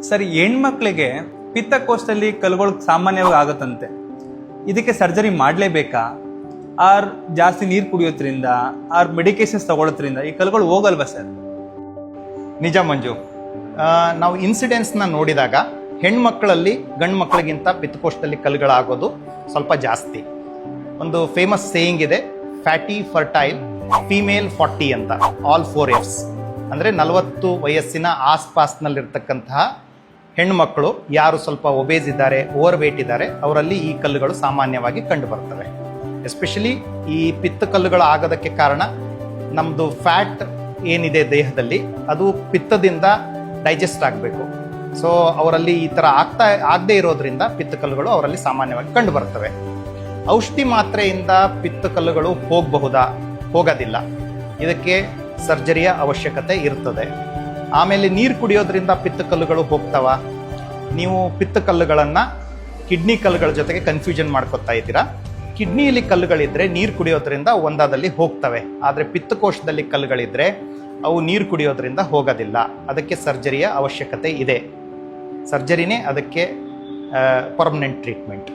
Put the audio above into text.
Sir, ಹೆಣ್ಮಕ್ಳಿಗೆ ಪಿತ್ತಕೋಶದಲ್ಲಿ ಕಲ್ಲುಗಳು ಸಾಮಾನ್ಯವಾಗಿ ಆಗುತ್ತಂತೆ. ಇದಕ್ಕೆ ಸರ್ಜರಿ ಮಾಡಲೇಬೇಕಾ? ಆರ್ ಜಾಸ್ತಿ ನೀರು ಕುಡಿಯೋದ್ರಿಂದ ಆರ್ ಮೆಡಿಕೇಶನ್ಸ್ ತಗೊಳ್ಳೋದ್ರಿಂದ ಈ ಕಲ್ಲುಗಳು ಹೋಗಲ್ವಾ ಸರ್? ನಿಜ ಮಂಜು, ನಾವು ಇನ್ಸಿಡೆನ್ಸ್ನ ನೋಡಿದಾಗ ಹೆಣ್ಮಕ್ಳಲ್ಲಿ ಗಂಡು ಮಕ್ಕಳಿಗಿಂತ ಪಿತ್ತಕೋಶದಲ್ಲಿ ಕಲ್ಲುಗಳಾಗೋದು ಸ್ವಲ್ಪ ಜಾಸ್ತಿ. ಒಂದು ಫೇಮಸ್ ಸೇಯಿಂಗ್ ಇದೆ, ಫ್ಯಾಟಿ ಫರ್ಟೈಲ್ ಫೀಮೇಲ್ 40 ಅಂತ, ಆಲ್ 4 Fs. ಅಂದರೆ 40 ವಯಸ್ಸಿನ ಆಸ್ಪಾಸ್ನಲ್ಲಿರ್ತಕ್ಕಂತಹ ಹೆಣ್ಮಕ್ಳು ಯಾರು ಸ್ವಲ್ಪ ಒಬೇಸ್ ಇದ್ದಾರೆ, ಓವರ್ ವೇಟ್ ಇದ್ದಾರೆ, ಅವರಲ್ಲಿ ಈ ಕಲ್ಲುಗಳು ಸಾಮಾನ್ಯವಾಗಿ ಕಂಡು ಬರ್ತವೆ. ಎಸ್ಪೆಷಲಿ ಈ ಪಿತ್ತ ಕಲ್ಲುಗಳು ಆಗೋದಕ್ಕೆ ಕಾರಣ ನಮ್ಮದು ಫ್ಯಾಟ್ ಏನಿದೆ ದೇಹದಲ್ಲಿ ಅದು ಪಿತ್ತದಿಂದ ಡೈಜೆಸ್ಟ್ ಆಗಬೇಕು. ಸೊ ಅವರಲ್ಲಿ ಈ ಥರ ಆಗದೇ ಇರೋದ್ರಿಂದ ಪಿತ್ತ ಕಲ್ಲುಗಳು ಅವರಲ್ಲಿ ಸಾಮಾನ್ಯವಾಗಿ ಕಂಡು ಬರ್ತವೆ. ಔಷಧಿ ಮಾತ್ರೆಯಿಂದ ಪಿತ್ತ ಕಲ್ಲುಗಳು ಹೋಗಬಹುದಾ? ಹೋಗೋದಿಲ್ಲ. ಇದಕ್ಕೆ ಸರ್ಜರಿಯ ಅವಶ್ಯಕತೆ ಇರ್ತದೆ. ಆಮೇಲೆ ನೀರು ಕುಡಿಯೋದ್ರಿಂದ ಪಿತ್ತ ಕಲ್ಲುಗಳು ಹೋಗ್ತಾವ? ನೀವು ಪಿತ್ತ ಕಲ್ಲುಗಳನ್ನು ಕಿಡ್ನಿ ಕಲ್ಲುಗಳ ಜೊತೆಗೆ ಕನ್ಫ್ಯೂಷನ್ ಮಾಡ್ಕೊತಾ ಇದ್ದೀರಾ. ಕಿಡ್ನಿಯಲ್ಲಿ ಕಲ್ಲುಗಳಿದ್ರೆ ನೀರು ಕುಡಿಯೋದ್ರಿಂದ ಒಂದಾದಲ್ಲಿ ಹೋಗ್ತವೆ, ಆದರೆ ಪಿತ್ತಕೋಶದಲ್ಲಿ ಕಲ್ಲುಗಳಿದ್ರೆ ಅವು ನೀರು ಕುಡಿಯೋದ್ರಿಂದ ಹೋಗೋದಿಲ್ಲ. ಅದಕ್ಕೆ ಸರ್ಜರಿಯ ಅವಶ್ಯಕತೆ ಇದೆ. ಸರ್ಜರಿನೇ ಅದಕ್ಕೆ ಪರ್ಮನೆಂಟ್ ಟ್ರೀಟ್ಮೆಂಟ್.